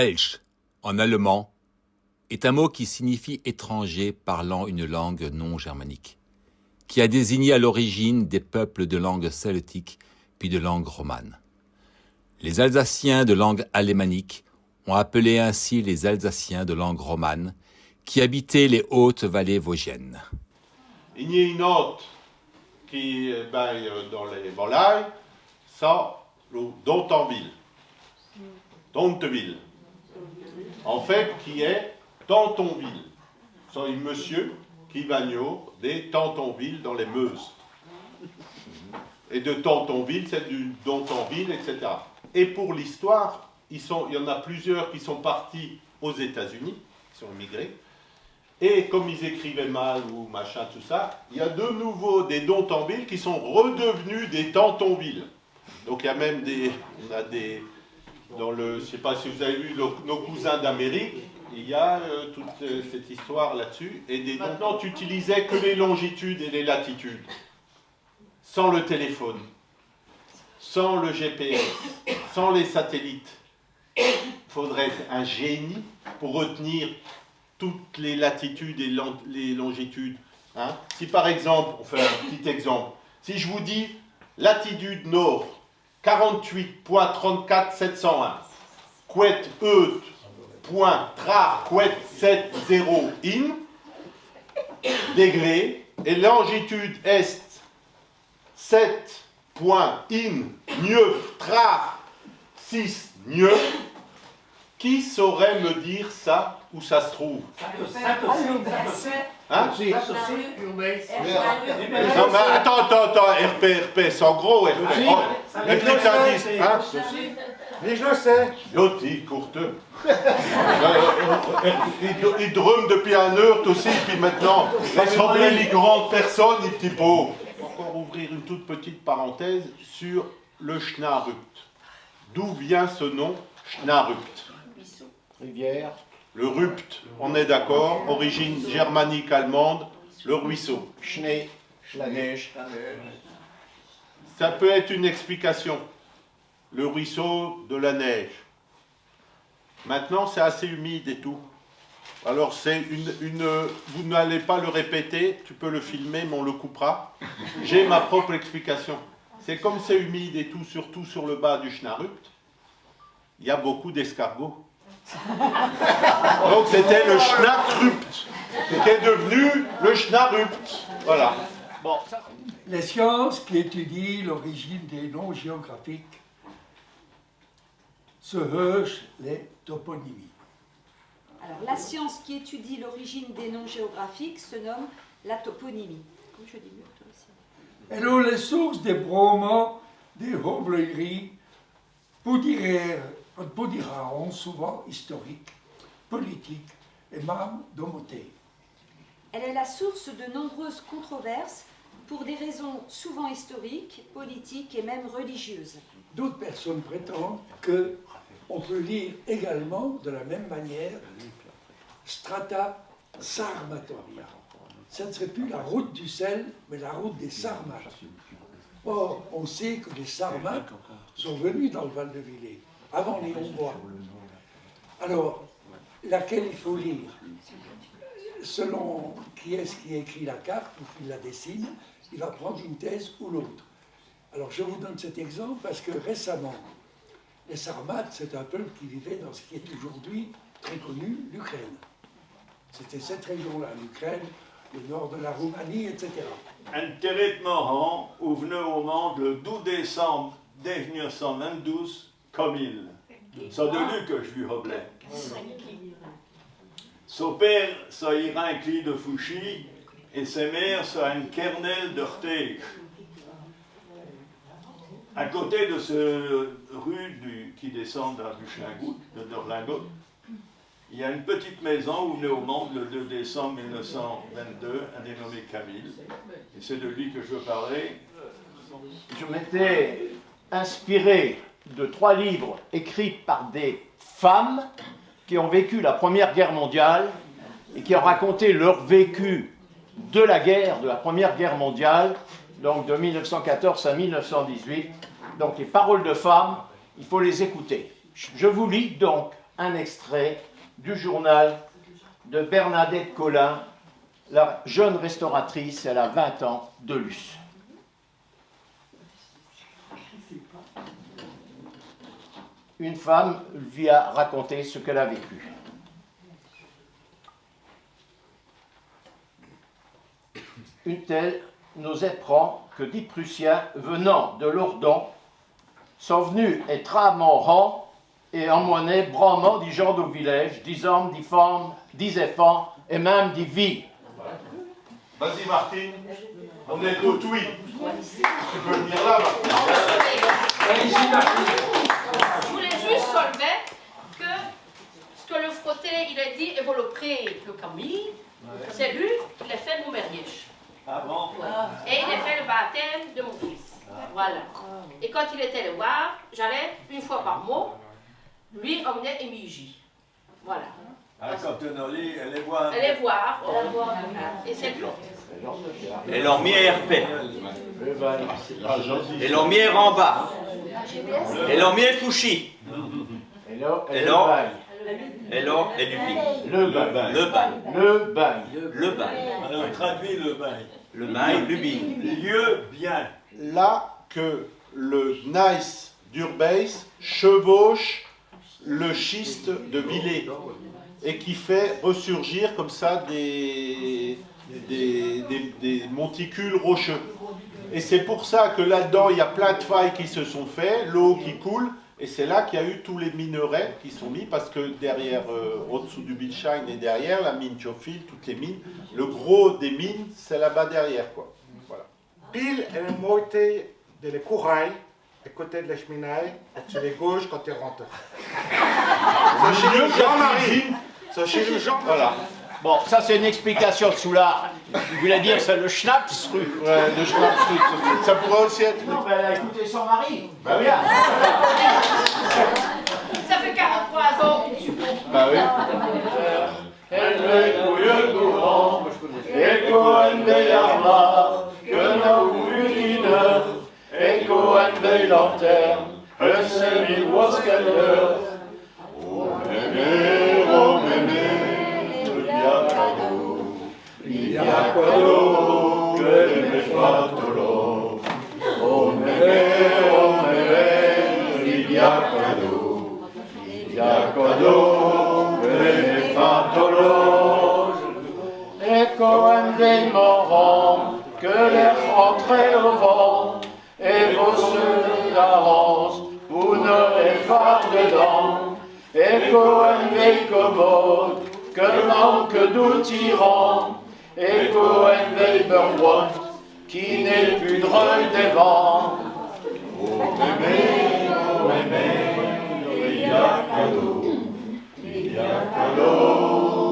Welsch, en allemand, est un mot qui signifie étranger parlant une langue non germanique, qui a désigné à l'origine des peuples de langue celtique puis de langue romane. Les Alsaciens de langue alémanique ont appelé ainsi les Alsaciens de langue romane qui habitaient les hautes vallées vosgiennes. Il y a une autre qui dans les volailles, ça, le Donteville. Donteville. En fait, qui est Tantonville. C'est un monsieur qui va des Tantonville dans les Meuses. Et de Tantonville, c'est du Donteville, etc. Et pour l'histoire, il y en a plusieurs qui sont partis aux États-Unis, qui sont immigrés. Et comme ils écrivaient mal ou machin, tout ça, il y a de nouveau des Donteville qui sont redevenus des Tantonville. Donc il y a même je ne sais pas si vous avez vu nos cousins d'Amérique, il y a toute cette histoire là-dessus. Et maintenant, tu utilisais que les longitudes et les latitudes, sans le téléphone, sans le GPS, sans les satellites. Il faudrait être un génie pour retenir toutes les latitudes et les longitudes. Hein? Si par exemple, on fait un petit exemple, si je vous dis latitude nord, 48.34701, Quet Eut, point, Tra, Quet 70 in, degrés, et longitude est 7 point in, neuf, Tra, 6, neuf, qui saurait me dire ça, où ça se trouve? Hein? Non mais attends, RP, c'est en gros RP. Oh, les petits indices, hein? Mais je le sais. Yoti, courteux. Il drume depuis 1 heure aussi, puis maintenant, rassembler les grandes personnes, les petits pots. Encore ouvrir une toute petite parenthèse sur le Schnarupt. D'où vient ce nom Schnarupt? Rivière. Le rupt, on est d'accord, origine germanique allemande, le ruisseau. Schnee, la neige. Ça peut être une explication. Le ruisseau de la neige. Maintenant, c'est assez humide et tout. Alors, c'est vous n'allez pas le répéter, tu peux le filmer, mais on le coupera. J'ai ma propre explication. C'est comme c'est humide et tout, surtout sur le bas du Schnarupt, il y a beaucoup d'escargots. Donc c'était le Schnarupt, qui est devenu le Schnarupt. Voilà. Bon. Les sciences qui étudient l'origine des noms géographiques se heurtent les toponymies. Alors, la science qui étudie l'origine des noms géographiques se nomme la toponymie. Comme je dis mieux, toi aussi. Alors, les sources des bromans, des hobleuries, podiront souvent historiques, politiques et même domotés. Elle est la source de nombreuses controverses pour des raisons souvent historiques, politiques et même religieuses. D'autres personnes prétendent qu'on peut lire également de la même manière Strata Sarmatoria. Ce ne serait plus la route du sel, mais la route des Sarmates. Or, on sait que les Sarmates sont venus dans le Val-de-Villers, avant les Hongrois. Alors, laquelle il faut lire? Selon qui est-ce qui écrit la carte ou qui la dessine, il va prendre une thèse ou l'autre. Alors, je vous donne cet exemple parce que récemment, les Sarmates, c'est un peuple qui vivait dans ce qui est aujourd'hui très connu, l'Ukraine. C'était cette région-là, l'Ukraine, le nord de la Roumanie, etc. Un territoire où venait au monde le 12 décembre 1922 comme il. C'est de lui que je lui rappelais. Son père, ça ira un cli de Fouchy, et sa mère, ça un kernel de Rteg. À côté de ce rue qui descend du Schlingout, de Dorlingot, il y a une petite maison où venait au monde le 2 décembre 1922, un dénommé Camille. Et c'est de lui que je veux parler. Je m'étais inspiré de 3 livres écrits par des femmes qui ont vécu la Première Guerre mondiale et qui ont raconté leur vécu de la guerre, de la Première Guerre mondiale, donc de 1914 à 1918. Donc les paroles de femmes, il faut les écouter. Je vous lis donc un extrait du journal de Bernadette Colin, la jeune restauratrice, elle a 20 ans, de Luce. Une femme lui a raconté ce qu'elle a vécu. Une telle nous apprend que 10 Prussiens venant de Lourdon sont venus être rang et emmener bramant des gens du village, des hommes, des femmes, des enfants et même des vies. Vas-y Martine, on est tout oui. Tu peux venir là, Martine. Je voulais juste soulever que ce que le frotté, il a dit, et vous le prix le Camille, c'est lui qui a fait mon mariage. Ah bon? Et il a fait le baptême de mon fils. Voilà. Et quand il était le voir, j'allais une fois par mois, lui emmener Émilie. Voilà. Ah, quand on allait, elle est voir. Allez voir. Et c'est lui. Et leur mis RP. Ah, Et leur mis en bas. Et leur mis Fouchi. Et là, Et leur et Lubi. le bail. Le bail. Le bail. Le bail. Alors, traduit le bail. Le bail, Lubi. Lieu bien. là que le gneiss d'Urbeis chevauche le schiste de Villers et qui fait ressurgir comme ça des monticules rocheux. Et c'est pour ça que là-dedans, il y a plein de failles qui se sont faites, l'eau qui coule, et c'est là qu'il y a eu tous les minerais qui sont mis, parce que derrière, au-dessous du Bilsheim et derrière, la mine Chofil, toutes les mines, le gros des mines, c'est là-bas derrière, quoi. Voilà. Pile est le moitié de la couraille, à côté de la cheminée, sur les gauche quand tu rentres. Ça chez le Jean-Marie. Ça chez le Jean-Marie. Voilà. Bon, ça c'est une explication de Soulard. Il voulait dire c'est le Schnaps rue. Ouais, le Schnappsrut, ça pourrait aussi être... Elle a écouté son mari. Bah oui. Ça fait 43 ans que tu comprends. Bah oui. Ecco un vieil moron que l'air rentrait au vent et vos ceux d'avance, vous n'aurez pas dedans. Ecco un vieil commode que manque d'outils rend. Ecco un vieil beurre qui n'est plus drôle des vents. Oh mémé, il y a cadeau, il y a cadeau.